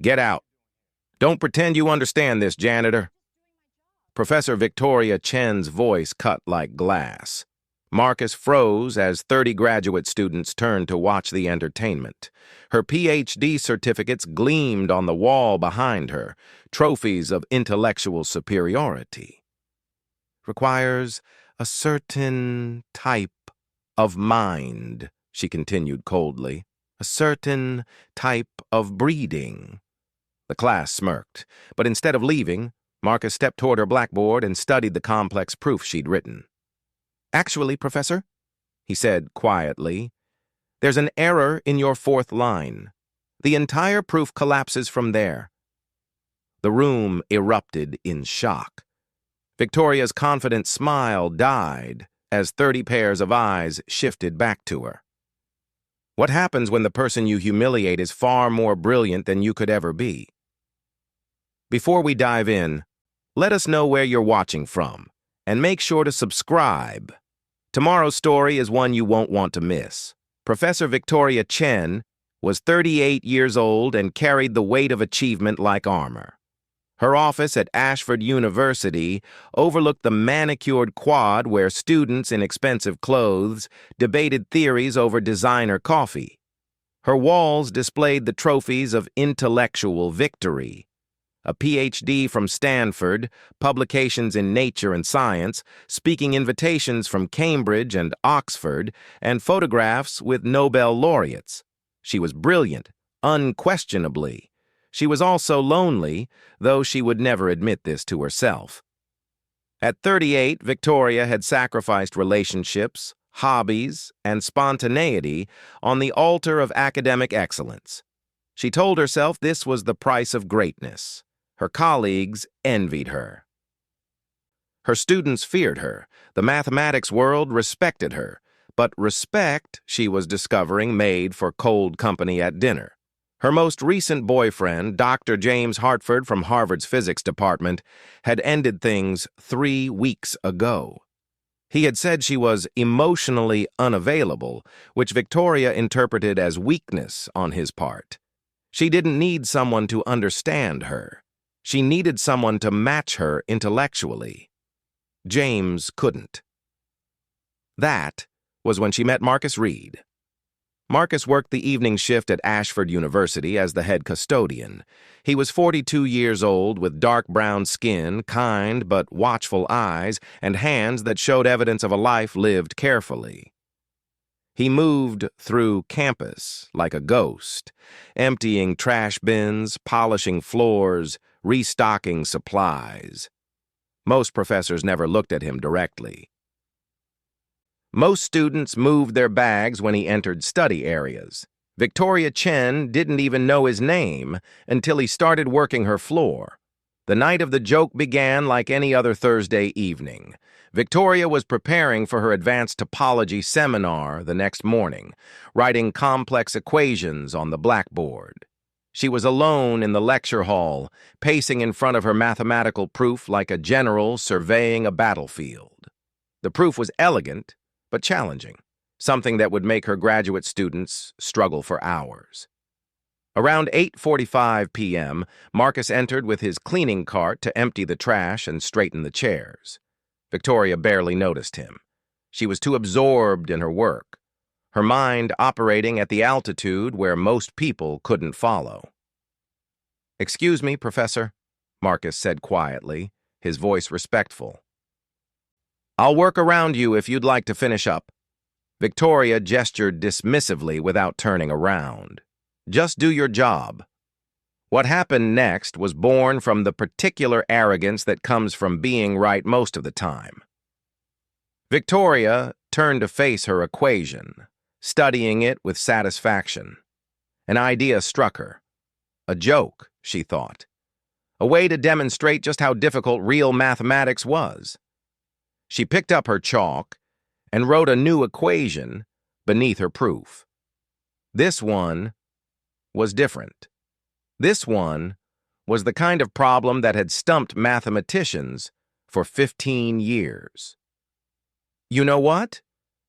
Get out. Don't pretend you understand this, janitor. Professor Victoria Chen's voice cut like glass. Marcus froze as 30 graduate students turned to watch the entertainment. Her PhD certificates gleamed on the wall behind her, trophies of intellectual superiority. Requires a certain type of mind, she continued coldly. A certain type of breeding. The class smirked, but instead of leaving, Marcus stepped toward her blackboard and studied the complex proof she'd written. Actually, Professor, he said quietly, there's an error in your fourth line. The entire proof collapses from there. The room erupted in shock. Victoria's confident smile died as 30 pairs of eyes shifted back to her. What happens when the person you humiliate is far more brilliant than you could ever be? Before we dive in, let us know where you're watching from, and make sure to subscribe. Tomorrow's story is one you won't want to miss. Professor Victoria Chen was 38 years old and carried the weight of achievement like armor. Her office at Ashford University overlooked the manicured quad where students in expensive clothes debated theories over designer coffee. Her walls displayed the trophies of intellectual victory. A PhD from Stanford, publications in Nature and Science, speaking invitations from Cambridge and Oxford, and photographs with Nobel laureates. She was brilliant, unquestionably. She was also lonely, though she would never admit this to herself. At 38, Victoria had sacrificed relationships, hobbies, and spontaneity on the altar of academic excellence. She told herself this was the price of greatness. Her colleagues envied her. Her students feared her. The mathematics world respected her. But respect, she was discovering, made for cold company at dinner. Her most recent boyfriend, Dr. James Hartford from Harvard's physics department, had ended things 3 weeks ago. He had said she was emotionally unavailable, which Victoria interpreted as weakness on his part. She didn't need someone to understand her. She needed someone to match her intellectually. James couldn't. That was when she met Marcus Reid. Marcus worked the evening shift at Ashford University as the head custodian. He was 42 years old with dark brown skin, kind but watchful eyes, and hands that showed evidence of a life lived carefully. He moved through campus like a ghost, emptying trash bins, polishing floors, restocking supplies. Most professors never looked at him directly. Most students moved their bags when he entered study areas. Victoria Chen didn't even know his name until he started working her floor. The night of the joke began like any other Thursday evening. Victoria was preparing for her advanced topology seminar the next morning, writing complex equations on the blackboard. She was alone in the lecture hall, pacing in front of her mathematical proof like a general surveying a battlefield. The proof was elegant, but challenging, something that would make her graduate students struggle for hours. Around 8:45 p.m., Marcus entered with his cleaning cart to empty the trash and straighten the chairs. Victoria barely noticed him. She was too absorbed in her work, her mind operating at the altitude where most people couldn't follow. "Excuse me, Professor," Marcus said quietly, his voice respectful. "I'll work around you if you'd like to finish up." Victoria gestured dismissively without turning around. "Just do your job." What happened next was born from the particular arrogance that comes from being right most of the time. Victoria turned to face her equation, studying it with satisfaction. An idea struck her. A joke, she thought. A way to demonstrate just how difficult real mathematics was. She picked up her chalk and wrote a new equation beneath her proof. This one was different. This one was the kind of problem that had stumped mathematicians for 15 years. "You know what?"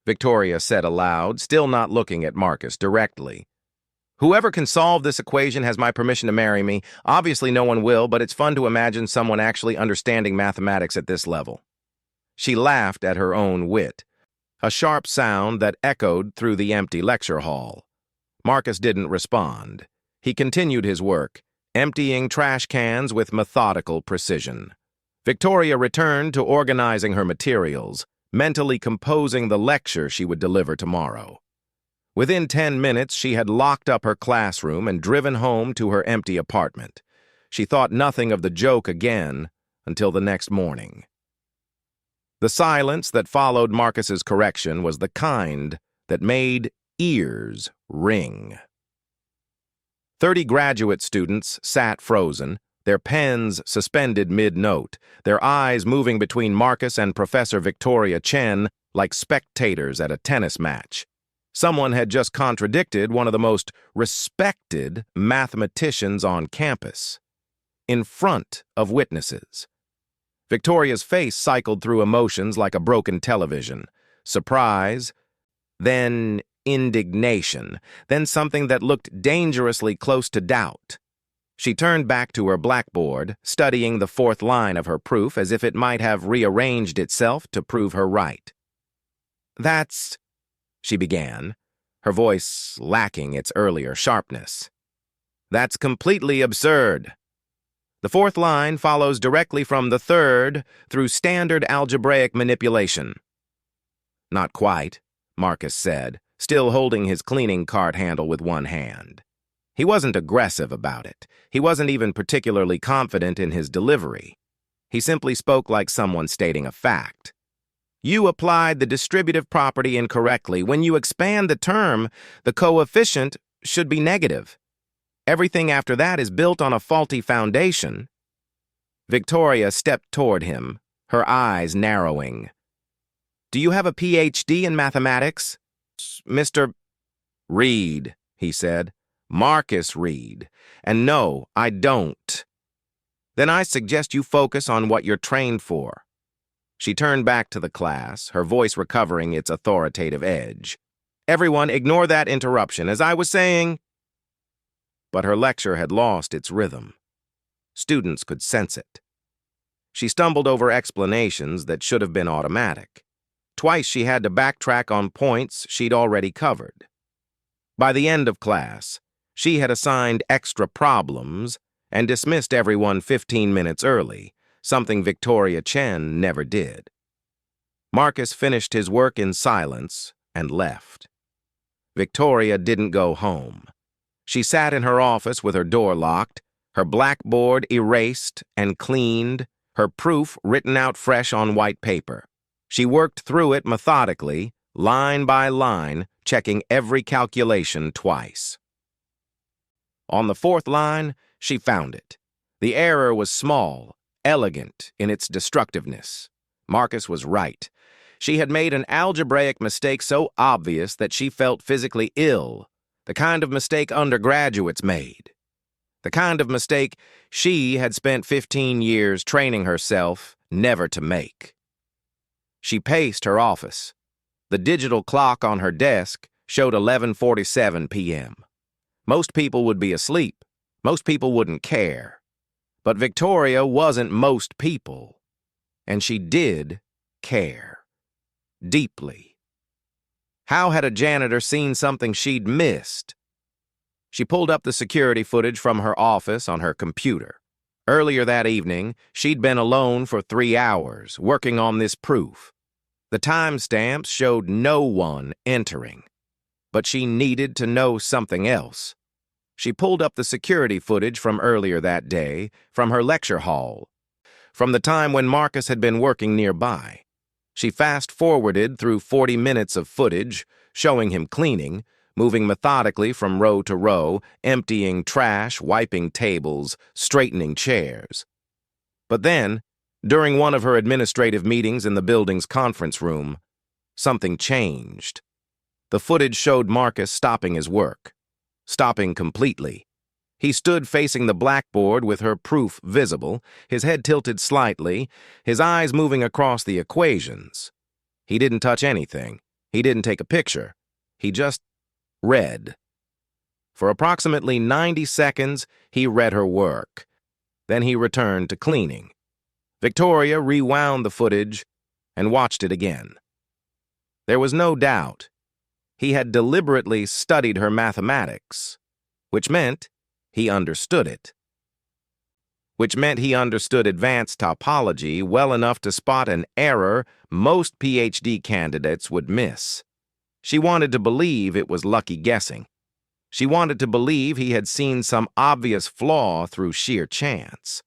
Victoria said aloud, still not looking at Marcus directly. Whoever can solve this equation has my permission to marry me. Obviously, no one will, but it's fun to imagine someone actually understanding mathematics at this level. She laughed at her own wit, a sharp sound that echoed through the empty lecture hall. Marcus didn't respond. He continued his work, emptying trash cans with methodical precision. Victoria returned to organizing her materials, mentally composing the lecture she would deliver tomorrow. Within 10 minutes, she had locked up her classroom and driven home to her empty apartment. She thought nothing of the joke again until the next morning. The silence that followed Marcus's correction was the kind that made ears ring. 30 graduate students sat frozen, their pens suspended mid-note, their eyes moving between Marcus and Professor Victoria Chen like spectators at a tennis match. Someone had just contradicted one of the most respected mathematicians on campus, in front of witnesses. Victoria's face cycled through emotions like a broken television. Surprise, then indignation, then something that looked dangerously close to doubt. She turned back to her blackboard, studying the fourth line of her proof as if it might have rearranged itself to prove her right. "That's," she began, her voice lacking its earlier sharpness. "That's completely absurd. The fourth line follows directly from the third through standard algebraic manipulation." "Not quite," Marcus said, still holding his cleaning cart handle with one hand. He wasn't aggressive about it. He wasn't even particularly confident in his delivery. He simply spoke like someone stating a fact. "You applied the distributive property incorrectly. When you expand the term, the coefficient should be negative. Everything after that is built on a faulty foundation." Victoria stepped toward him, her eyes narrowing. "Do you have a PhD in mathematics, Mr. Reid?" he said. "Marcus Reid. And no, I don't." "Then I suggest you focus on what you're trained for." She turned back to the class, her voice recovering its authoritative edge. "Everyone, ignore that interruption. As I was saying..." But her lecture had lost its rhythm. Students could sense it. She stumbled over explanations that should have been automatic. Twice she had to backtrack on points she'd already covered. By the end of class, she had assigned extra problems and dismissed everyone 15 minutes early, something Victoria Chen never did. Marcus finished his work in silence and left. Victoria didn't go home. She sat in her office with her door locked, her blackboard erased and cleaned, her proof written out fresh on white paper. She worked through it methodically, line by line, checking every calculation twice. On the fourth line, she found it. The error was small, elegant in its destructiveness. Marcus was right. She had made an algebraic mistake so obvious that she felt physically ill, the kind of mistake undergraduates made. The kind of mistake she had spent 15 years training herself never to make. She paced her office. The digital clock on her desk showed 11:47 p.m. Most people would be asleep. Most people wouldn't care. But Victoria wasn't most people. And she did care. Deeply. How had a janitor seen something she'd missed? She pulled up the security footage from her office on her computer. Earlier that evening, she'd been alone for 3 hours, working on this proof. The timestamps showed no one entering. But she needed to know something else. She pulled up the security footage from earlier that day, from her lecture hall, from the time when Marcus had been working nearby. She fast-forwarded through 40 minutes of footage, showing him cleaning, moving methodically from row to row, emptying trash, wiping tables, straightening chairs. But then, during one of her administrative meetings in the building's conference room, something changed. The footage showed Marcus stopping his work. Stopping completely. He stood facing the blackboard with her proof visible, his head tilted slightly, his eyes moving across the equations. He didn't touch anything. He didn't take a picture. He just read. For approximately 90 seconds, he read her work. Then he returned to cleaning. Victoria rewound the footage and watched it again. There was no doubt. He had deliberately studied her mathematics, which meant he understood it. Which meant he understood advanced topology well enough to spot an error most PhD candidates would miss. She wanted to believe it was lucky guessing. She wanted to believe he had seen some obvious flaw through sheer chance.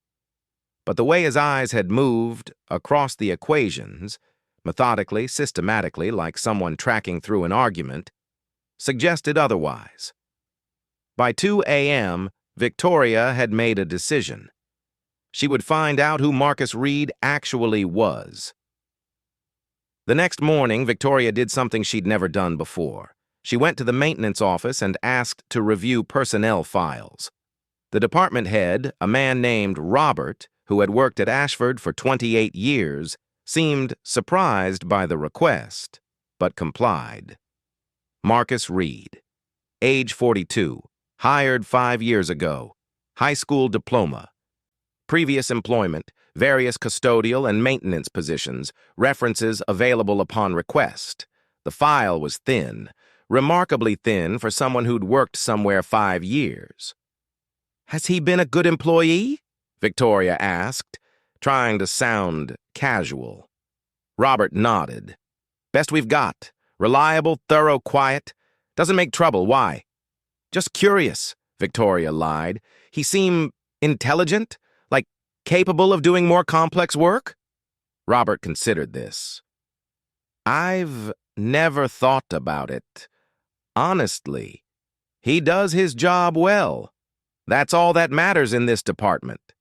But the way his eyes had moved across the equations, methodically, systematically, like someone tracking through an argument, suggested otherwise. By 2 a.m., Victoria had made a decision. She would find out who Marcus Reid actually was. The next morning, Victoria did something she'd never done before. She went to the maintenance office and asked to review personnel files. The department head, a man named Robert, who had worked at Ashford for 28 years, seemed surprised by the request, but complied. Marcus Reid, age 42, hired 5 years ago, high school diploma. Previous employment, various custodial and maintenance positions, references available upon request. The file was thin, remarkably thin for someone who'd worked somewhere 5 years. "Has he been a good employee?" Victoria asked, trying to sound casual. Robert nodded. "Best we've got. Reliable, thorough, quiet. Doesn't make trouble. Why?" "Just curious," Victoria lied. "He seemed intelligent? Like capable of doing more complex work?" Robert considered this. "I've never thought about it. Honestly, he does his job well. That's all that matters in this department."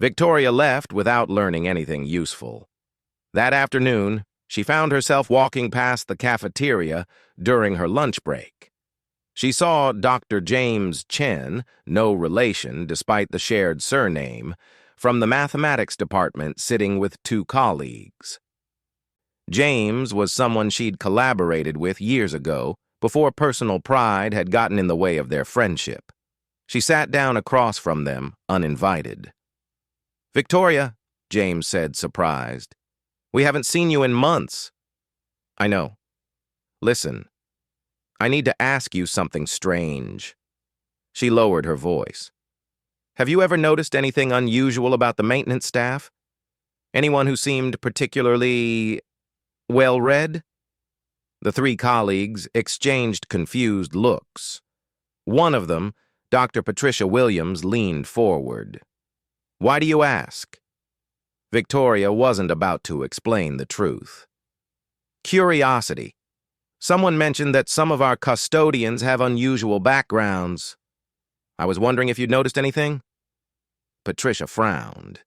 Victoria left without learning anything useful. That afternoon, she found herself walking past the cafeteria during her lunch break. She saw Dr. James Chen, no relation despite the shared surname, from the mathematics department sitting with 2 colleagues. James was someone she'd collaborated with years ago, before personal pride had gotten in the way of their friendship. She sat down across from them, uninvited. "Victoria," James said, surprised. "We haven't seen you in months." "I know. Listen, I need to ask you something strange." She lowered her voice. "Have you ever noticed anything unusual about the maintenance staff? Anyone who seemed particularly well-read?" The 3 colleagues exchanged confused looks. One of them, Dr. Patricia Williams, leaned forward. "Why do you ask?" Victoria wasn't about to explain the truth. "Curiosity. Someone mentioned that some of our custodians have unusual backgrounds. I was wondering if you'd noticed anything?" Patricia frowned.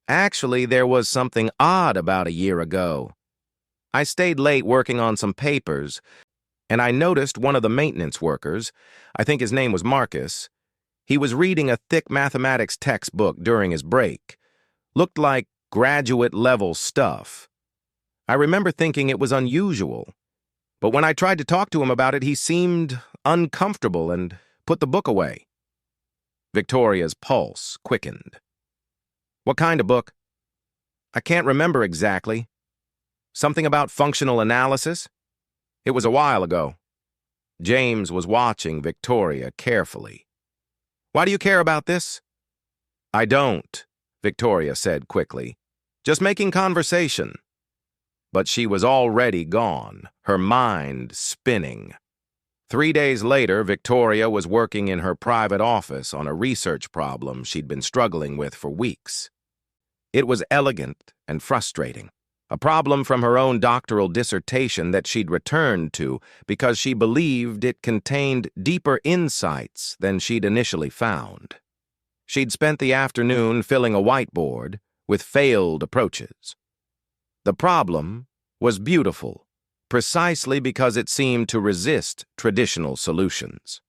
"Actually, there was something odd about a year ago. I stayed late working on some papers, and I noticed one of the maintenance workers, I think his name was Marcus, he was reading a thick mathematics textbook during his break. Looked like graduate-level stuff. I remember thinking it was unusual, but when I tried to talk to him about it, he seemed uncomfortable and put the book away." Victoria's pulse quickened. "What kind of book?" "I can't remember exactly. Something about functional analysis? It was a while ago." James was watching Victoria carefully. "Why do you care about this?" "I don't," Victoria said quickly. "Just making conversation." But she was already gone, her mind spinning. 3 days later, Victoria was working in her private office on a research problem she'd been struggling with for weeks. It was elegant and frustrating, a problem from her own doctoral dissertation that she'd returned to because she believed it contained deeper insights than she'd initially found. She'd spent the afternoon filling a whiteboard with failed approaches. The problem was beautiful, precisely because it seemed to resist traditional solutions.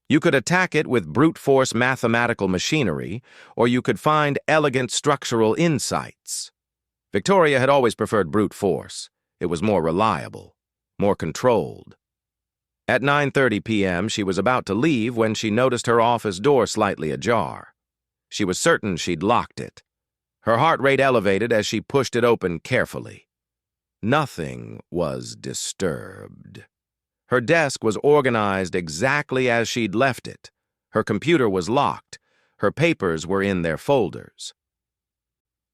You could attack it with brute force mathematical machinery, or you could find elegant structural insights. Victoria had always preferred brute force. It was more reliable, more controlled. At 9:30 p.m., she was about to leave when she noticed her office door slightly ajar. She was certain she'd locked it. Her heart rate elevated as she pushed it open carefully. Nothing was disturbed. Her desk was organized exactly as she'd left it. Her computer was locked. Her papers were in their folders.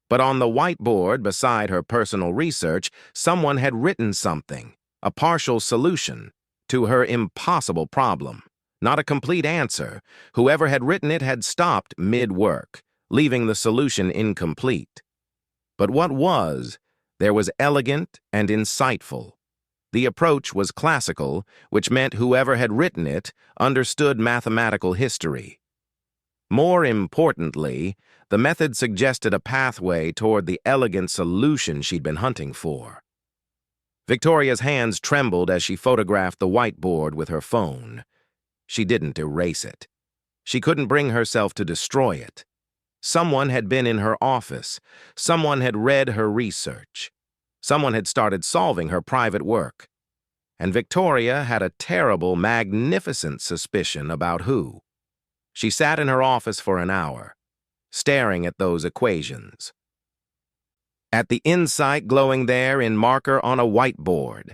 But on the whiteboard beside her personal research, someone had written something, a partial solution to her impossible problem. Not a complete answer. Whoever had written it had stopped mid-work, leaving the solution incomplete. But what was, there was elegant and insightful. The approach was classical, which meant whoever had written it understood mathematical history. More importantly, the method suggested a pathway toward the elegant solution she'd been hunting for. Victoria's hands trembled as she photographed the whiteboard with her phone. She didn't erase it. She couldn't bring herself to destroy it. Someone had been in her office. Someone had read her research. Someone had started solving her private work. And Victoria had a terrible, magnificent suspicion about who. She sat in her office for an hour, staring at those equations. At the insight glowing there in marker on a whiteboard.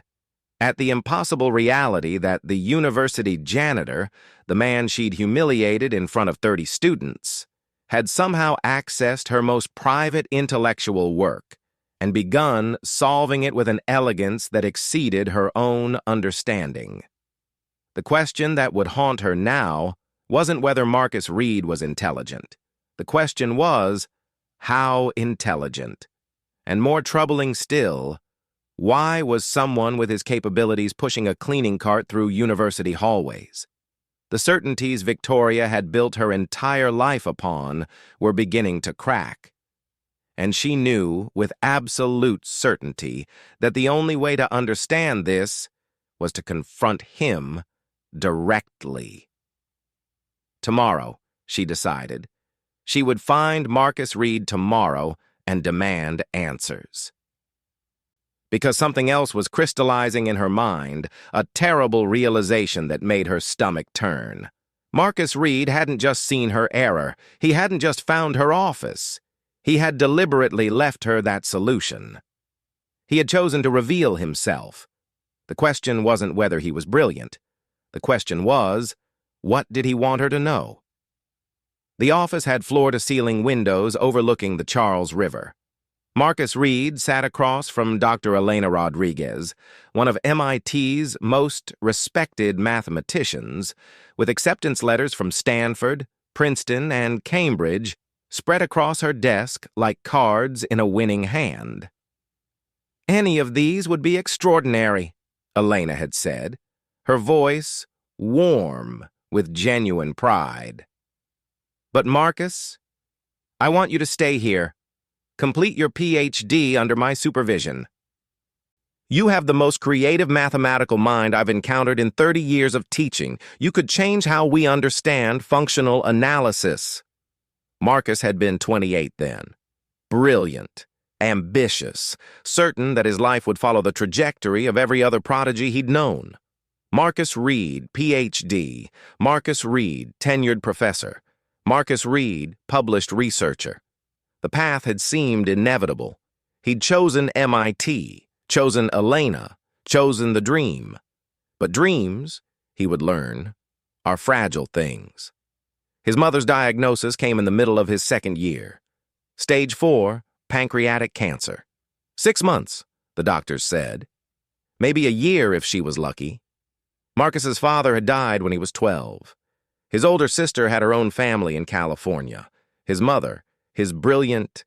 At the impossible reality that the university janitor, the man she'd humiliated in front of 30 students, had somehow accessed her most private intellectual work and begun solving it with an elegance that exceeded her own understanding. The question that would haunt her now wasn't whether Marcus Reid was intelligent. The question was, how intelligent? And more troubling still, why was someone with his capabilities pushing a cleaning cart through university hallways? The certainties Victoria had built her entire life upon were beginning to crack. And she knew with absolute certainty that the only way to understand this was to confront him directly. Tomorrow, she decided. She would find Marcus Reid tomorrow and demand answers. Because something else was crystallizing in her mind, a terrible realization that made her stomach turn. Marcus Reid hadn't just seen her error. He hadn't just found her office. He had deliberately left her that solution. He had chosen to reveal himself. The question wasn't whether he was brilliant. The question was, what did he want her to know? The office had floor-to-ceiling windows overlooking the Charles River. Marcus Reid sat across from Dr. Elena Rodriguez, one of MIT's most respected mathematicians, with acceptance letters from Stanford, Princeton, and Cambridge spread across her desk like cards in a winning hand. Any of these would be extraordinary, Elena had said, her voice warm with genuine pride. But Marcus, I want you to stay here. Complete your PhD under my supervision. You have the most creative mathematical mind I've encountered in 30 years of teaching. You could change how we understand functional analysis. Marcus had been 28 then. Brilliant, ambitious, certain that his life would follow the trajectory of every other prodigy he'd known. Marcus Reid, PhD. Marcus Reid, tenured professor. Marcus Reid, published researcher. The path had seemed inevitable. He'd chosen MIT, chosen Elena, chosen the dream. But dreams, he would learn, are fragile things. His mother's diagnosis came in the middle of his second year. Stage 4, pancreatic cancer. 6 months, the doctors said. Maybe a year if she was lucky. Marcus's father had died when he was 12. His older sister had her own family in California. His mother, his brilliant,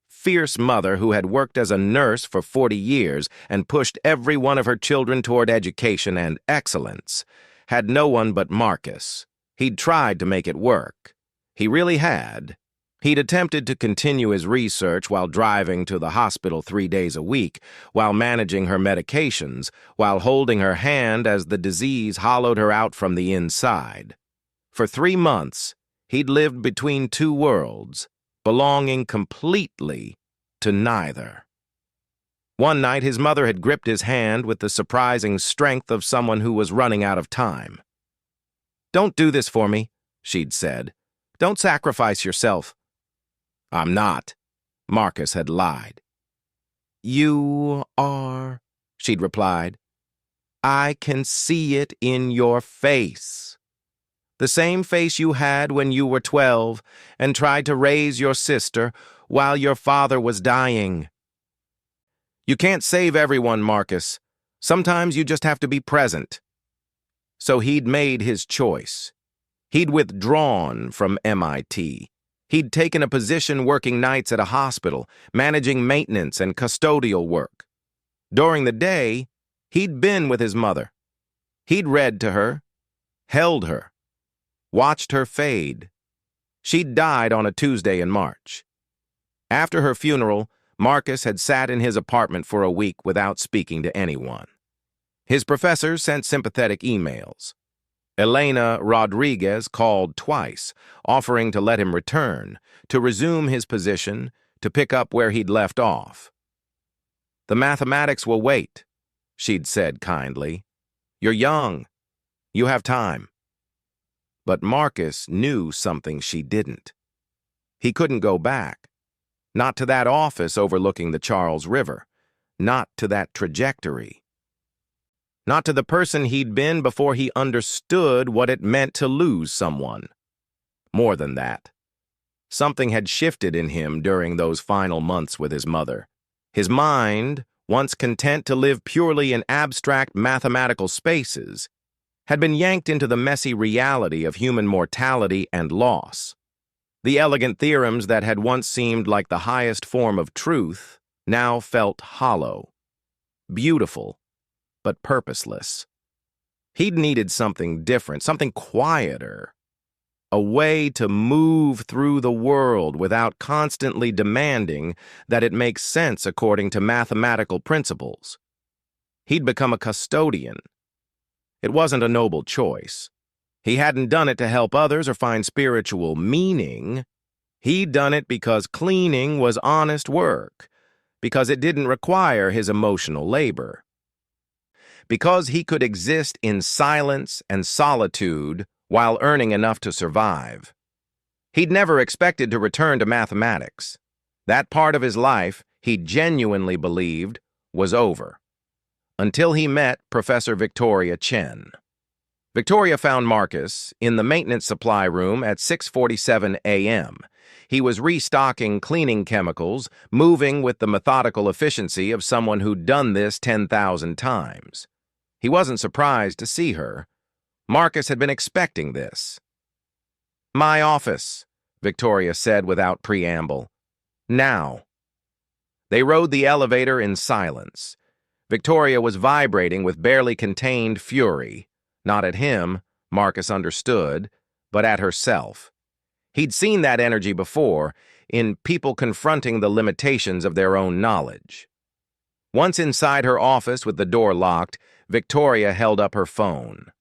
fierce mother who had worked as a nurse for 40 years and pushed every one of her children toward education and excellence, had no one but Marcus. He'd tried to make it work. He really had. He'd attempted to continue his research while driving to the hospital 3 days a week, while managing her medications, while holding her hand as the disease hollowed her out from the inside. For 3 months, he'd lived between two worlds, belonging completely to neither. One night, his mother had gripped his hand with the surprising strength of someone who was running out of time. "Don't do this for me," she'd said. "Don't sacrifice yourself." "I'm not," Marcus had lied. "You are," she'd replied. "I can see it in your face. The same face you had when you were 12 and tried to raise your sister while your father was dying." "You can't save everyone, Marcus. Sometimes you just have to be present." So he'd made his choice. He'd withdrawn from MIT. He'd taken a position working nights at a hospital, managing maintenance and custodial work. During the day, he'd been with his mother. He'd read to her, held her, watched her fade. She'd died on a Tuesday in March. After her funeral, Marcus had sat in his apartment for a week without speaking to anyone. His professors sent sympathetic emails. Elena Rodriguez called twice, offering to let him return, to resume his position, to pick up where he'd left off. "The mathematics will wait," she'd said kindly. "You're young. You have time." But Marcus knew something she didn't. He couldn't go back. Not to that office overlooking the Charles River. Not to that trajectory. Not to the person he'd been before he understood what it meant to lose someone. More than that. Something had shifted in him during those final months with his mother. His mind, once content to live purely in abstract mathematical spaces, had been yanked into the messy reality of human mortality and loss. The elegant theorems that had once seemed like the highest form of truth now felt hollow, beautiful, but purposeless. He'd needed something different, something quieter, a way to move through the world without constantly demanding that it make sense according to mathematical principles. He'd become a custodian. It wasn't a noble choice. He hadn't done it to help others or find spiritual meaning. He'd done it because cleaning was honest work, because it didn't require his emotional labor. Because he could exist in silence and solitude while earning enough to survive. He'd never expected to return to mathematics. That part of his life, he genuinely believed, was over. Until he met Professor Victoria Chen. Victoria found Marcus in the maintenance supply room at 6:47 a.m. He was restocking cleaning chemicals, moving with the methodical efficiency of someone who'd done this 10,000 times. He wasn't surprised to see her. Marcus had been expecting this. "My office," Victoria said without preamble. "Now." They rode the elevator in silence. Victoria was vibrating with barely contained fury. Not at him, Marcus understood, but at herself. He'd seen that energy before, in people confronting the limitations of their own knowledge. Once inside her office with the door locked, Victoria held up her phone.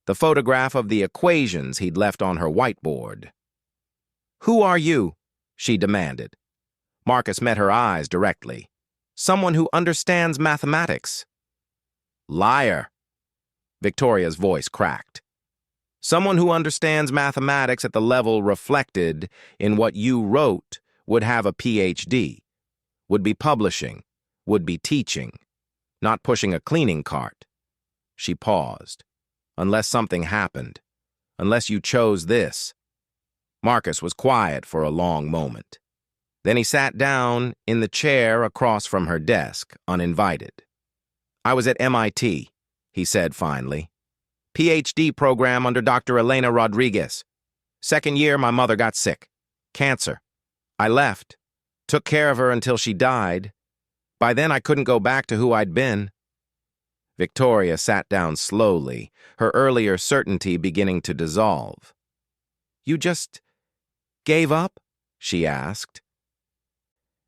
The photograph of the equations he'd left on her whiteboard. "Who are you?" she demanded. Marcus met her eyes directly. "Someone who understands mathematics." "Liar." Victoria's voice cracked. "Someone who understands mathematics at the level reflected in what you wrote would have a PhD, would be publishing, would be teaching, not pushing a cleaning cart." She paused. "Unless something happened. Unless you chose this." Marcus was quiet for a long moment. Then he sat down in the chair across from her desk, uninvited. "I was at MIT, he said finally. PhD program under Dr. Elena Rodriguez. Second year, my mother got sick. Cancer. I left. Took care of her until she died. By then, I couldn't go back to who I'd been." Victoria sat down slowly, her earlier certainty beginning to dissolve. "You just gave up?" she asked.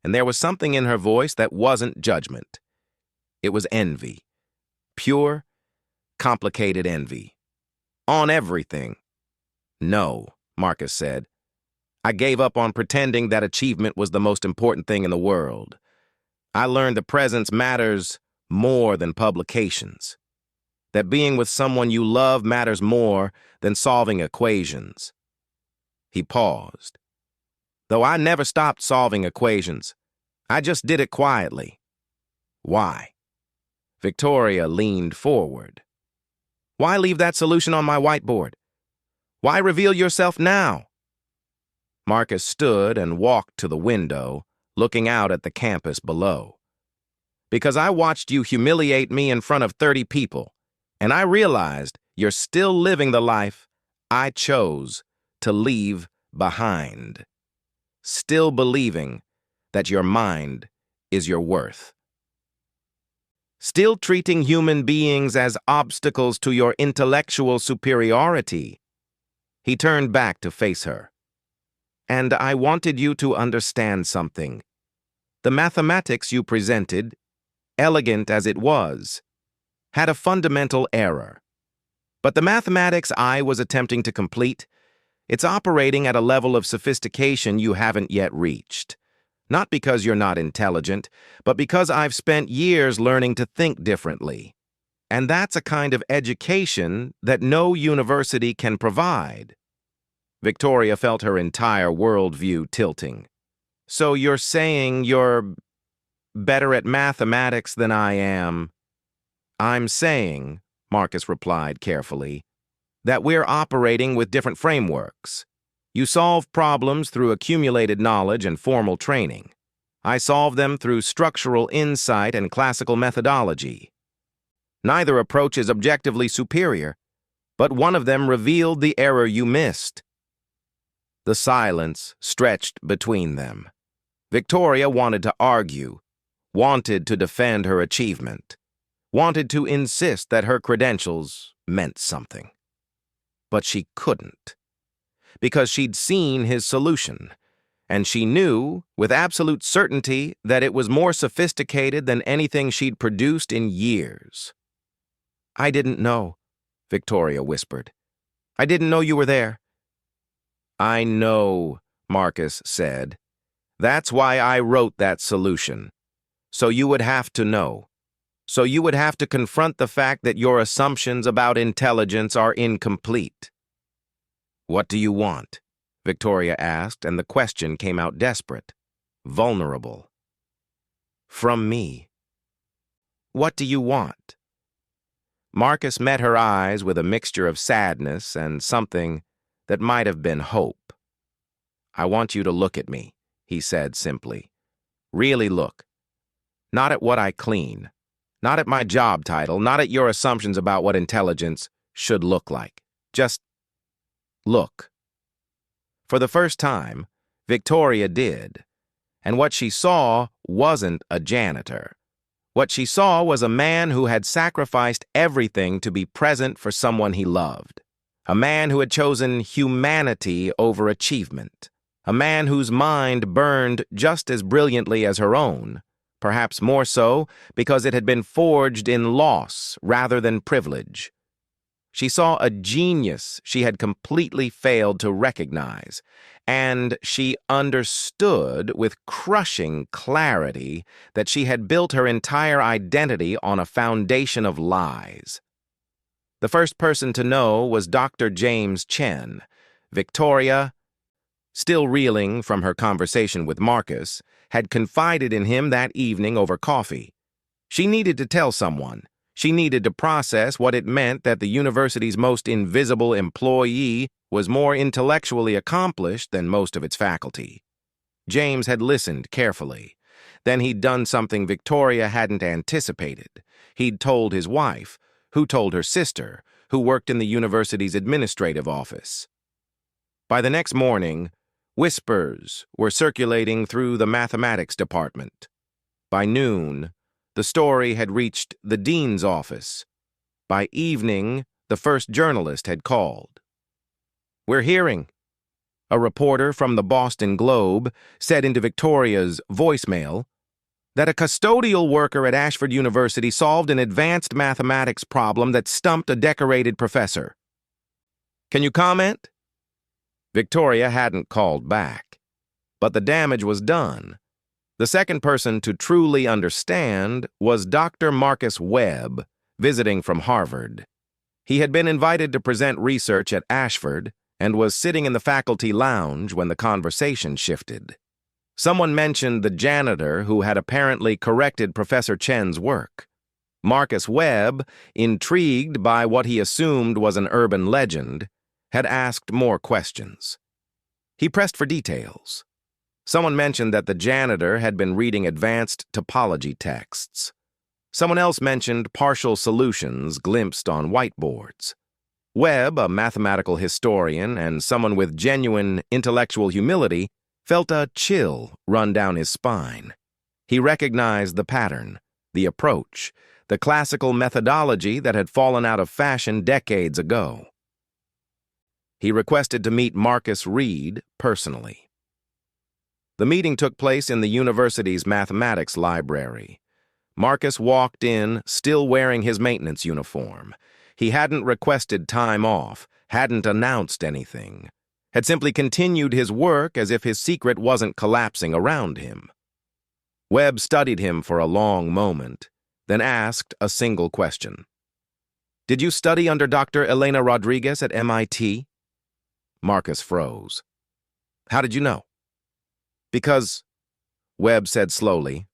And there was something in her voice that wasn't judgment. It was envy. Pure, complicated envy. On everything. "No," Marcus said. "I gave up on pretending that achievement was the most important thing in the world. I learned the presence matters more than publications. That being with someone you love matters more than solving equations. He paused. Though I never stopped solving equations, I just did it quietly. Why? Victoria leaned forward. Why leave that solution on my whiteboard? Why reveal yourself now? Marcus stood and walked to the window, looking out at the campus below. Because I watched you humiliate me in front of 30 people, and I realized you're still living the life I chose to leave behind. Still believing that your mind is your worth. Still treating human beings as obstacles to your intellectual superiority. He turned back to face her. And I wanted you to understand something. The mathematics you presented, elegant as it was, had a fundamental error. But the mathematics I was attempting to complete, it's operating at a level of sophistication you haven't yet reached. Not because you're not intelligent, but because I've spent years learning to think differently. And that's a kind of education that no university can provide. Victoria felt her entire worldview tilting. So you're saying you're better at mathematics than I am? I'm saying, Marcus replied carefully, that we're operating with different frameworks. You solve problems through accumulated knowledge and formal training. I solve them through structural insight and classical methodology. Neither approach is objectively superior, but one of them revealed the error you missed. The silence stretched between them. Victoria wanted to argue, wanted to defend her achievement, wanted to insist that her credentials meant something. But she couldn't, because she'd seen his solution, and she knew with absolute certainty that it was more sophisticated than anything she'd produced in years. I didn't know, Victoria whispered. I didn't know you were there. I know, Marcus said. That's why I wrote that solution. So you would have to know. So you would have to confront the fact that your assumptions about intelligence are incomplete. What do you want? Victoria asked, and the question came out desperate, vulnerable. From me. What do you want? Marcus met her eyes with a mixture of sadness and something that might have been hope. I want you to look at me, he said simply. Really look. Not at what I clean. Not at my job title, not at your assumptions about what intelligence should look like. Just look. For the first time, Victoria did. And what she saw wasn't a janitor. What she saw was a man who had sacrificed everything to be present for someone he loved. A man who had chosen humanity over achievement. A man whose mind burned just as brilliantly as her own. Perhaps more so because it had been forged in loss rather than privilege. She saw a genius she had completely failed to recognize, and she understood with crushing clarity that she had built her entire identity on a foundation of lies. The first person to know was Dr. James Chen. Victoria, still reeling from her conversation with Marcus, had confided in him that evening over coffee. She needed to tell someone. She needed to process what it meant that the university's most invisible employee was more intellectually accomplished than most of its faculty. James had listened carefully. Then he'd done something Victoria hadn't anticipated. He'd told his wife, who told her sister, who worked in the university's administrative office. By the next morning, whispers were circulating through the mathematics department. By noon, the story had reached the dean's office. By evening, the first journalist had called. We're hearing, a reporter from the Boston Globe said into Victoria's voicemail, that a custodial worker at Ashford University solved an advanced mathematics problem that stumped a decorated professor. Can you comment? Victoria hadn't called back, but the damage was done. The second person to truly understand was Dr. Marcus Webb, visiting from Harvard. He had been invited to present research at Ashford and was sitting in the faculty lounge when the conversation shifted. Someone mentioned the janitor who had apparently corrected Professor Chen's work. Marcus Webb, intrigued by what he assumed was an urban legend, had asked more questions. He pressed for details. Someone mentioned that the janitor had been reading advanced topology texts. Someone else mentioned partial solutions glimpsed on whiteboards. Webb, a mathematical historian and someone with genuine intellectual humility, felt a chill run down his spine. He recognized the pattern, the approach, the classical methodology that had fallen out of fashion decades ago. He requested to meet Marcus Reid personally. The meeting took place in the university's mathematics library. Marcus walked in, still wearing his maintenance uniform. He hadn't requested time off, hadn't announced anything, had simply continued his work as if his secret wasn't collapsing around him. Webb studied him for a long moment, then asked a single question. "Did you study under Dr. Elena Rodriguez at MIT?" Marcus froze. "How did you know?" "Because," Webb said slowly,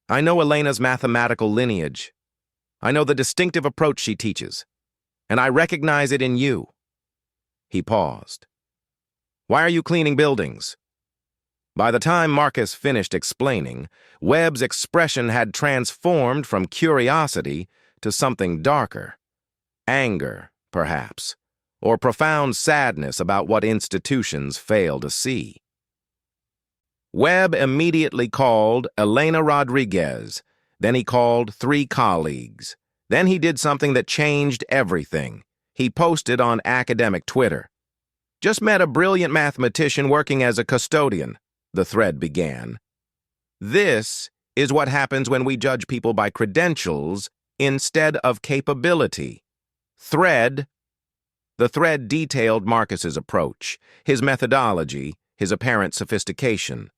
"I know Elena's mathematical lineage. I know the distinctive approach she teaches, and I recognize it in you." He paused. "Why are you cleaning buildings?" By the time Marcus finished explaining, Webb's expression had transformed from curiosity to something darker. Anger, perhaps, or profound sadness about what institutions fail to see. Webb immediately called Elena Rodriguez. Then he called 3 colleagues. Then he did something that changed everything. He posted on academic Twitter. "Just met a brilliant mathematician working as a custodian," the thread began. "This is what happens when we judge people by credentials instead of capability." Thread. The thread detailed Marcus's approach, his methodology, his apparent sophistication.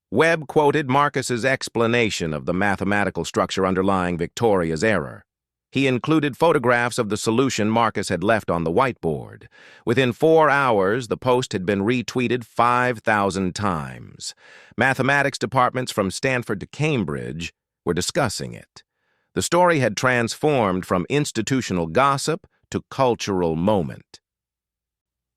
Webb quoted Marcus's explanation of the mathematical structure underlying Victoria's error. He included photographs of the solution Marcus had left on the whiteboard. Within 4 hours, the post had been retweeted 5,000 times. Mathematics departments from Stanford to Cambridge were discussing it. The story had transformed from institutional gossip to cultural moment.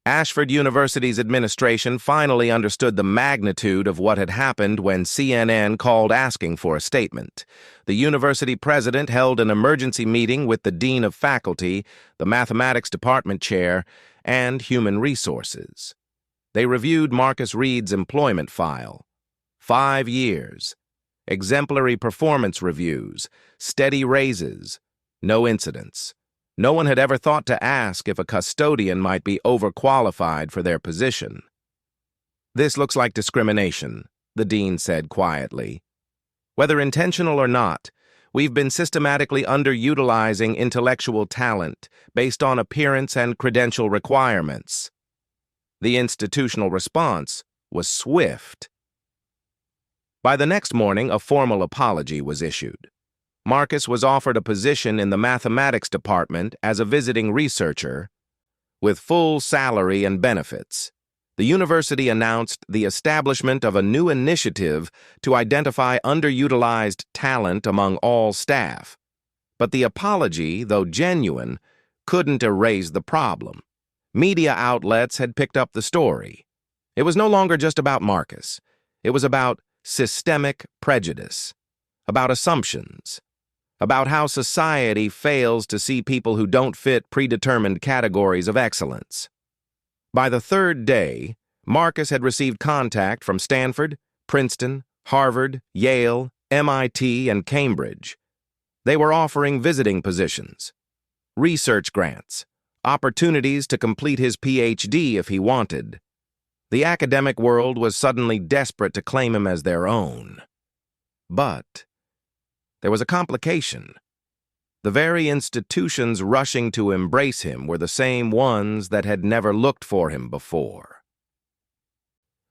Ashford University's administration finally understood the magnitude of what had happened when CNN called asking for a statement. The university president held an emergency meeting with the dean of faculty, the mathematics department chair, and human resources. They reviewed Marcus Reid's employment file. 5 years. Exemplary performance reviews, steady raises, no incidents. No one had ever thought to ask if a custodian might be overqualified for their position. "This looks like discrimination," the dean said quietly. "Whether intentional or not, we've been systematically underutilizing intellectual talent based on appearance and credential requirements." The institutional response was swift. By the next morning, a formal apology was issued. Marcus was offered a position in the mathematics department as a visiting researcher with full salary and benefits. The university announced the establishment of a new initiative to identify underutilized talent among all staff. But the apology, though genuine, couldn't erase the problem. Media outlets had picked up the story. It was no longer just about Marcus. It was about systemic prejudice, about assumptions, about how society fails to see people who don't fit predetermined categories of excellence. By the 3rd day, Marcus had received contact from Stanford, Princeton, Harvard, Yale, MIT, and Cambridge. They were offering visiting positions, research grants, opportunities to complete his PhD if he wanted. The academic world was suddenly desperate to claim him as their own. But there was a complication. The very institutions rushing to embrace him were the same ones that had never looked for him before.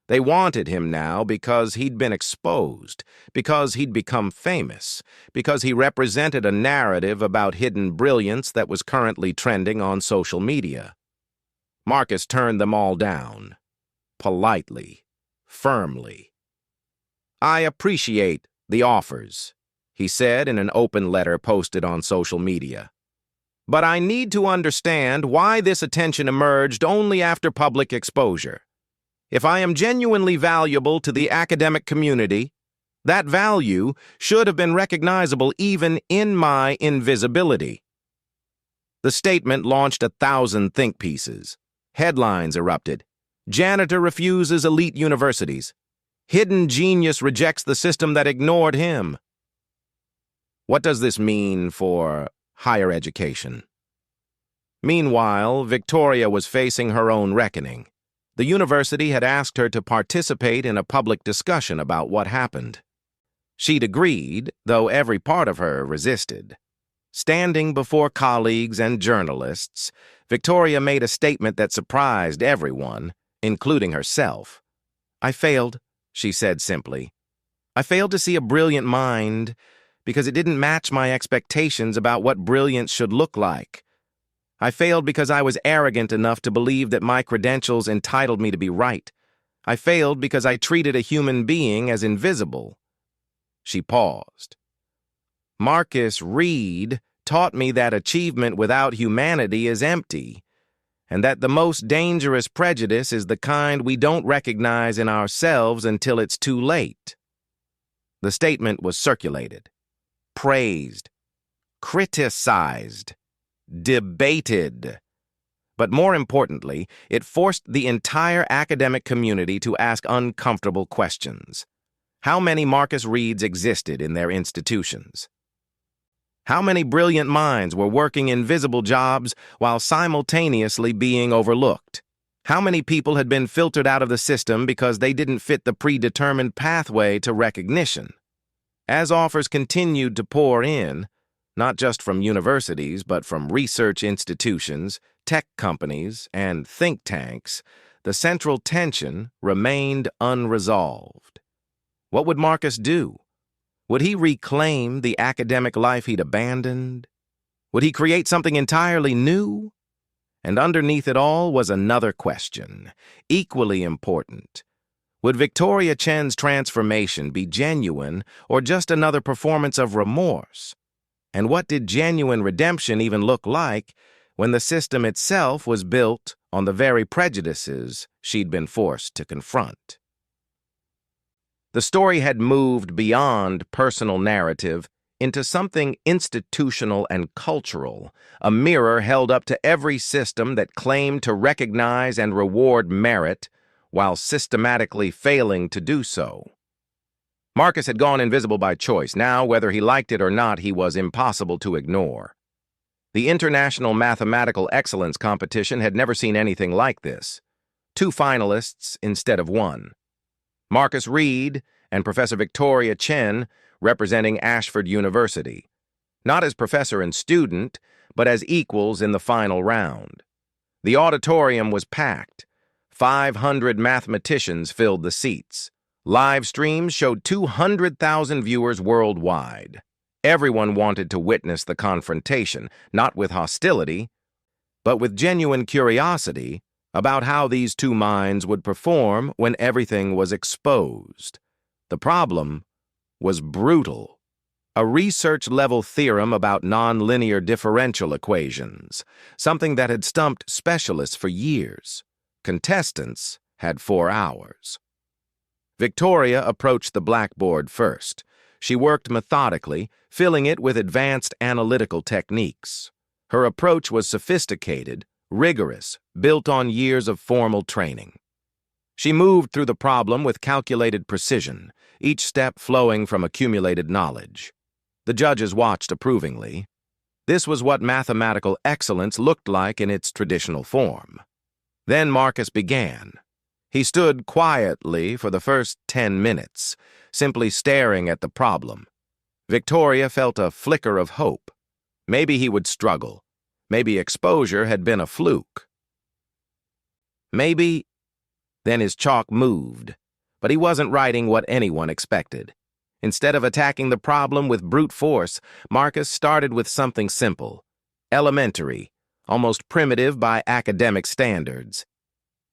They wanted him now because he'd been exposed, because he'd become famous, because he represented a narrative about hidden brilliance that was currently trending on social media. Marcus turned them all down, politely, firmly. "I appreciate the offers," he said in an open letter posted on social media. "But I need to understand why this attention emerged only after public exposure. If I am genuinely valuable to the academic community, that value should have been recognizable even in my invisibility." The statement launched 1,000 think pieces. Headlines erupted. "Janitor refuses elite universities. Hidden genius rejects the system that ignored him." What does this mean for higher education? Meanwhile, Victoria was facing her own reckoning. The university had asked her to participate in a public discussion about what happened. She'd agreed, though every part of her resisted. Standing before colleagues and journalists, Victoria made a statement that surprised everyone, including herself. "I failed," she said simply. "I failed to see a brilliant mind because it didn't match my expectations about what brilliance should look like. I failed because I was arrogant enough to believe that my credentials entitled me to be right. I failed because I treated a human being as invisible." She paused. "Marcus Reid taught me that achievement without humanity is empty, and that the most dangerous prejudice is the kind we don't recognize in ourselves until it's too late." The statement was circulated, praised, criticized, debated. But more importantly, it forced the entire academic community to ask uncomfortable questions. How many Marcus Reids existed in their institutions? How many brilliant minds were working invisible jobs while simultaneously being overlooked? How many people had been filtered out of the system because they didn't fit the predetermined pathway to recognition? As offers continued to pour in, not just from universities, but from research institutions, tech companies, and think tanks, the central tension remained unresolved. What would Marcus do? Would he reclaim the academic life he'd abandoned? Would he create something entirely new? And underneath it all was another question, equally important. Would Victoria Chen's transformation be genuine or just another performance of remorse? And what did genuine redemption even look like when the system itself was built on the very prejudices she'd been forced to confront? The story had moved beyond personal narrative into something institutional and cultural, a mirror held up to every system that claimed to recognize and reward merit while systematically failing to do so. Marcus had gone invisible by choice. Now, whether he liked it or not, he was impossible to ignore. The International Mathematical Excellence Competition had never seen anything like this. 2 finalists instead of 1. Marcus Reid and Professor Victoria Chen representing Ashford University, not as professor and student, but as equals in the final round. The auditorium was packed. 500 mathematicians filled the seats. Live streams showed 200,000 viewers worldwide. Everyone wanted to witness the confrontation, not with hostility, but with genuine curiosity about how these 2 minds would perform when everything was exposed. The problem was brutal. A research-level theorem about nonlinear differential equations, something that had stumped specialists for years. Contestants had 4 hours. Victoria approached the blackboard first. She worked methodically, filling it with advanced analytical techniques. Her approach was sophisticated, rigorous, built on years of formal training. She moved through the problem with calculated precision, each step flowing from accumulated knowledge. The judges watched approvingly. This was what mathematical excellence looked like in its traditional form. Then Marcus began. He stood quietly for the first 10 minutes, simply staring at the problem. Victoria felt a flicker of hope. Maybe he would struggle. Maybe exposure had been a fluke. Maybe... Then his chalk moved, but he wasn't writing what anyone expected. Instead of attacking the problem with brute force, Marcus started with something simple, elementary, almost primitive by academic standards.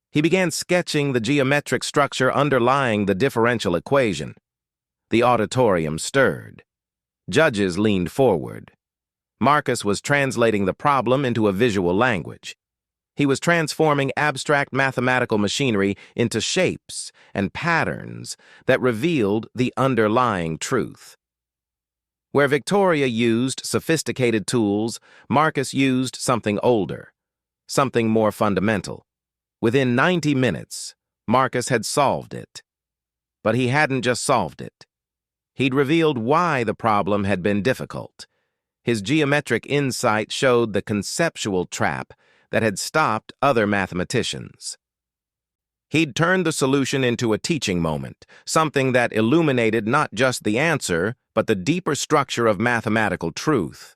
He began sketching the geometric structure underlying the differential equation. The auditorium stirred. Judges leaned forward. Marcus was translating the problem into a visual language. He was transforming abstract mathematical machinery into shapes and patterns that revealed the underlying truth. Where Victoria used sophisticated tools, Marcus used something older, something more fundamental. Within 90 minutes, Marcus had solved it. But he hadn't just solved it. He'd revealed why the problem had been difficult. His geometric insight showed the conceptual trap that had stopped other mathematicians. He'd turned the solution into a teaching moment, something that illuminated not just the answer, but the deeper structure of mathematical truth.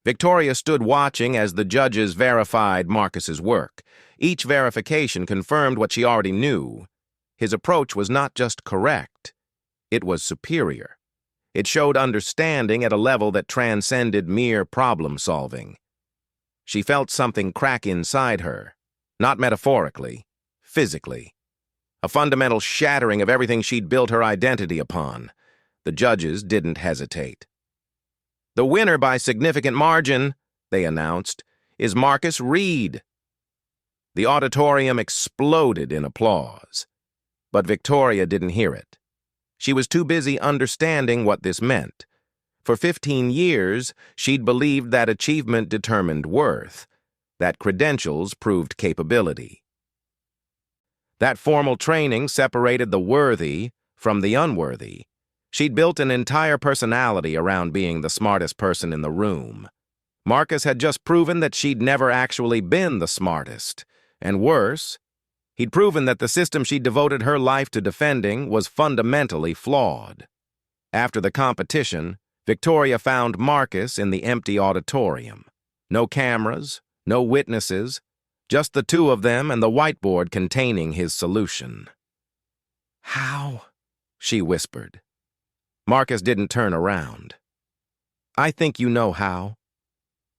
Victoria stood watching as the judges verified Marcus's work. Each verification confirmed what she already knew. His approach was not just correct, it was superior. It showed understanding at a level that transcended mere problem-solving. She felt something crack inside her, not metaphorically, physically. A fundamental shattering of everything she'd built her identity upon. The judges didn't hesitate. "The winner by significant margin," they announced, "is Marcus Reid." The auditorium exploded in applause. But Victoria didn't hear it. She was too busy understanding what this meant. For 15 years, she'd believed that achievement determined worth, that credentials proved capability. That formal training separated the worthy from the unworthy. She'd built an entire personality around being the smartest person in the room. Marcus had just proven that she'd never actually been the smartest. And worse, he'd proven that the system she'd devoted her life to defending was fundamentally flawed. After the competition, Victoria found Marcus in the empty auditorium. No cameras, no witnesses, just the two of them and the whiteboard containing his solution. "How?" she whispered. Marcus didn't turn around. "I think you know how."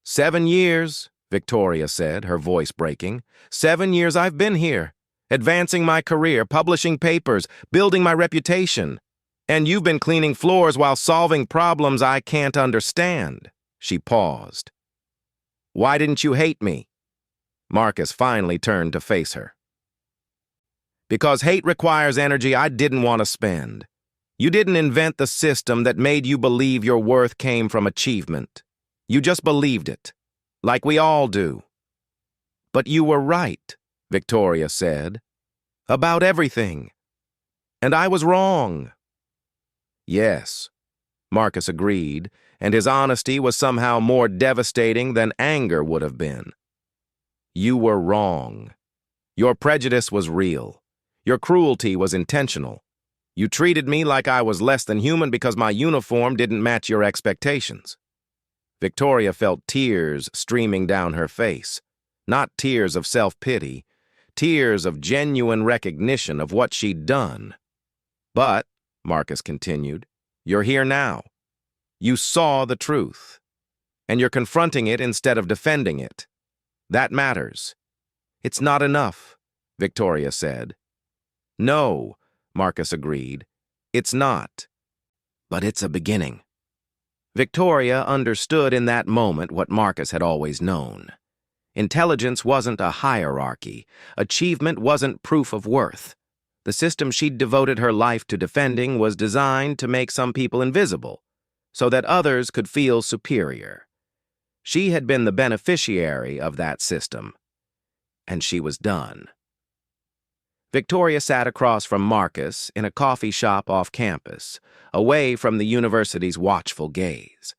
"7 years," Victoria said, her voice breaking. 7 years I've been here, advancing my career, publishing papers, building my reputation. And you've been cleaning floors while solving problems I can't understand." She paused. "Why didn't you hate me?" Marcus finally turned to face her. "Because hate requires energy I didn't want to spend. You didn't invent the system that made you believe your worth came from achievement. You just believed it, like we all do." "But you were right," Victoria said, "about everything. And I was wrong." "Yes," Marcus agreed, and his honesty was somehow more devastating than anger would have been. "You were wrong. Your prejudice was real. Your cruelty was intentional. You treated me like I was less than human because my uniform didn't match your expectations." Victoria felt tears streaming down her face, not tears of self-pity, tears of genuine recognition of what she'd done. "But," Marcus continued, "you're here now. You saw the truth, and you're confronting it instead of defending it. That matters." "It's not enough," Victoria said. "No," Marcus agreed, "it's not. But it's a beginning." Victoria understood in that moment what Marcus had always known. Intelligence wasn't a hierarchy. Achievement wasn't proof of worth. The system she'd devoted her life to defending was designed to make some people invisible, so that others could feel superior. She had been the beneficiary of that system, and she was done. Victoria sat across from Marcus in a coffee shop off campus, away from the university's watchful gaze.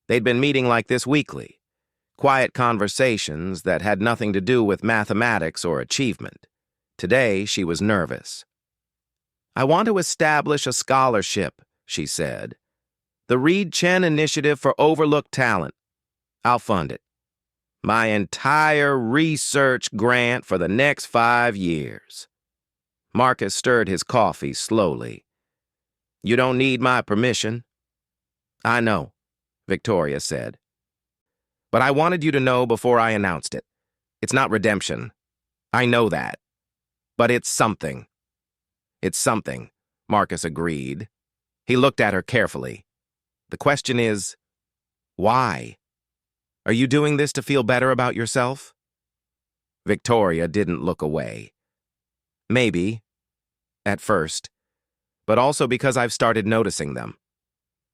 They'd been meeting like this weekly, quiet conversations that had nothing to do with mathematics or achievement. Today, she was nervous. "I want to establish a scholarship," she said. "The Reid Chen Initiative for Overlooked Talent. I'll fund it. My entire research grant for the next 5 years. Marcus stirred his coffee slowly. You don't need my permission. I know, Victoria said. But I wanted you to know before I announced it. It's not redemption. I know that. But it's something. It's something, Marcus agreed. He looked at her carefully. The question is, why? Are you doing this to feel better about yourself? Victoria didn't look away. Maybe, at first, but also because I've started noticing them.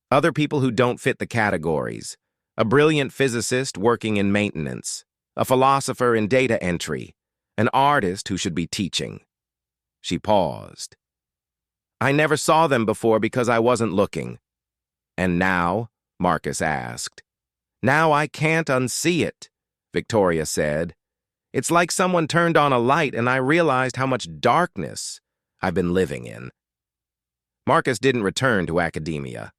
Other people who don't fit the categories. A brilliant physicist working in maintenance, a philosopher in data entry, an artist who should be teaching. She paused. I never saw them before because I wasn't looking. And now? Marcus asked. Now I can't unsee it, Victoria said. It's like someone turned on a light and I realized how much darkness I've been living in. Marcus didn't return to academia.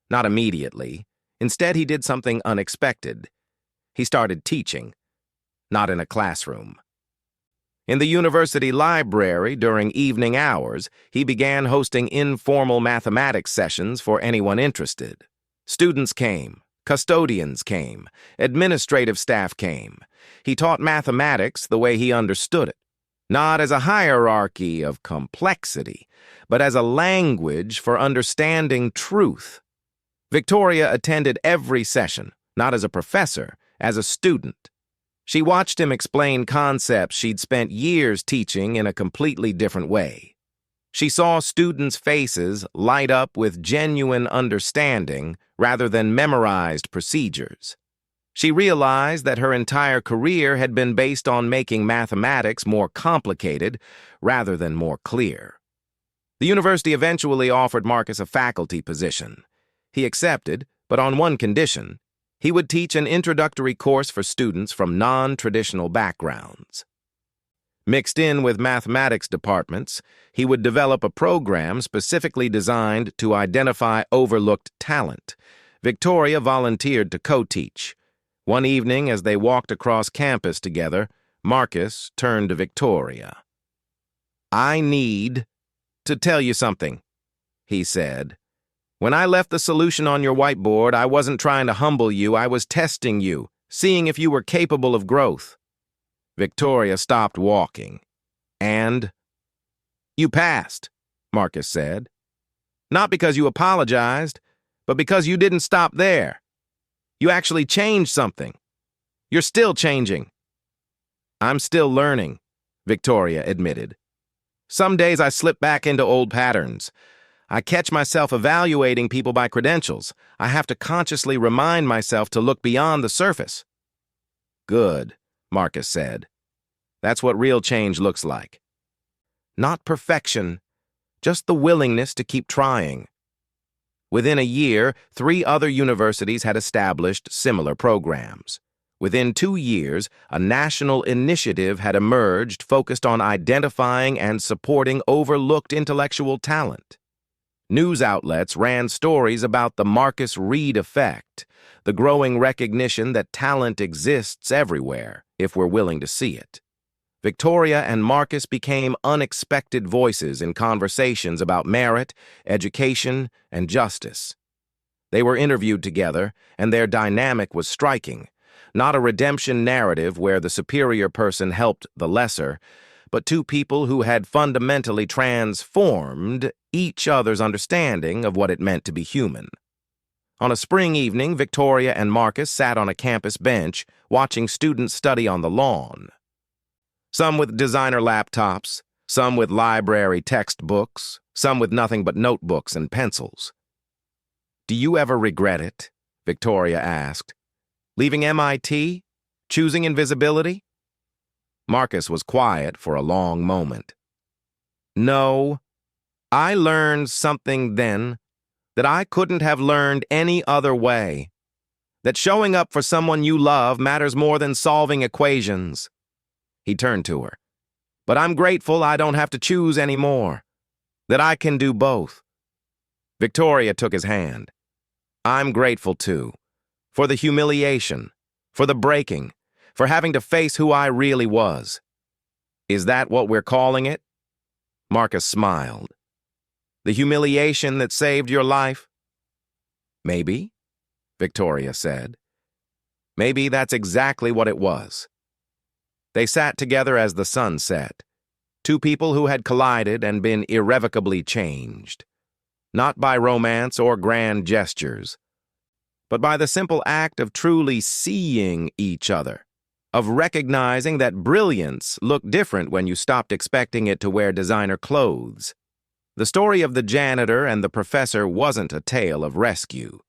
Not immediately. Instead, he did something unexpected. He started teaching, not in a classroom. In the university library during evening hours, he began hosting informal mathematics sessions for anyone interested. Students came, custodians came, administrative staff came. He taught mathematics the way he understood it, not as a hierarchy of complexity, but as a language for understanding truth. Victoria attended every session, not as a professor, as a student. She watched him explain concepts she'd spent years teaching in a completely different way. She saw students' faces light up with genuine understanding rather than memorized procedures. She realized that her entire career had been based on making mathematics more complicated rather than more clear. The university eventually offered Marcus a faculty position. He accepted, but on one condition. He would teach an introductory course for students from non-traditional backgrounds. Mixed in with mathematics departments, he would develop a program specifically designed to identify overlooked talent. Victoria volunteered to co-teach. One evening, as they walked across campus together, Marcus turned to Victoria. I need to tell you something, he said. When I left the solution on your whiteboard, I wasn't trying to humble you, I was testing you, seeing if you were capable of growth. Victoria stopped walking. And? You passed, Marcus said. Not because you apologized, but because you didn't stop there. You actually changed something. You're still changing. I'm still learning, Victoria admitted. Some days I slip back into old patterns. I catch myself evaluating people by credentials. I have to consciously remind myself to look beyond the surface. Good, Marcus said. That's what real change looks like. Not perfection, just the willingness to keep trying. Within a year, 3 other universities had established similar programs. Within 2 years, a national initiative had emerged focused on identifying and supporting overlooked intellectual talent. News outlets ran stories about the Marcus Reid effect, the growing recognition that talent exists everywhere if we're willing to see it. Victoria and Marcus became unexpected voices in conversations about merit, education, and justice. They were interviewed together, and their dynamic was striking. Not a redemption narrative where the superior person helped the lesser, but 2 people who had fundamentally transformed each other's understanding of what it meant to be human. On a spring evening, Victoria and Marcus sat on a campus bench, watching students study on the lawn. Some with designer laptops, some with library textbooks, some with nothing but notebooks and pencils. Do you ever regret it? Victoria asked. Leaving MIT? Choosing invisibility? Marcus was quiet for a long moment. No, I learned something then that I couldn't have learned any other way. That showing up for someone you love matters more than solving equations. He turned to her. But I'm grateful I don't have to choose anymore. That I can do both. Victoria took his hand. I'm grateful too. For the humiliation. For the breaking. For having to face who I really was. Is that what we're calling it? Marcus smiled. The humiliation that saved your life? Maybe, Victoria said. Maybe that's exactly what it was. They sat together as the sun set, two people who had collided and been irrevocably changed, not by romance or grand gestures, but by the simple act of truly seeing each other, of recognizing that brilliance looked different when you stopped expecting it to wear designer clothes. The story of the janitor and the professor wasn't a tale of rescue.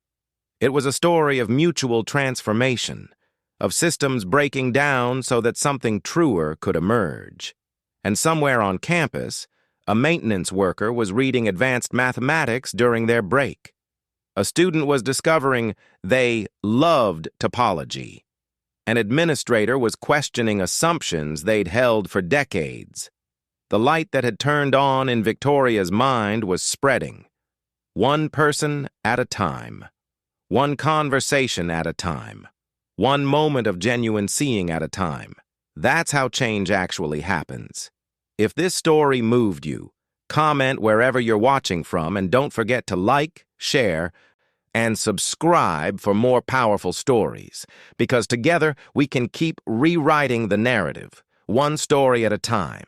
It was a story of mutual transformation, of systems breaking down so that something truer could emerge. And somewhere on campus, a maintenance worker was reading advanced mathematics during their break. A student was discovering they loved topology. An administrator was questioning assumptions they'd held for decades. The light that had turned on in Victoria's mind was spreading, one person at a time, one conversation at a time, one moment of genuine seeing at a time. That's how change actually happens. If this story moved you, comment wherever you're watching from, and don't forget to like, share, and subscribe for more powerful stories, because together we can keep rewriting the narrative, one story at a time.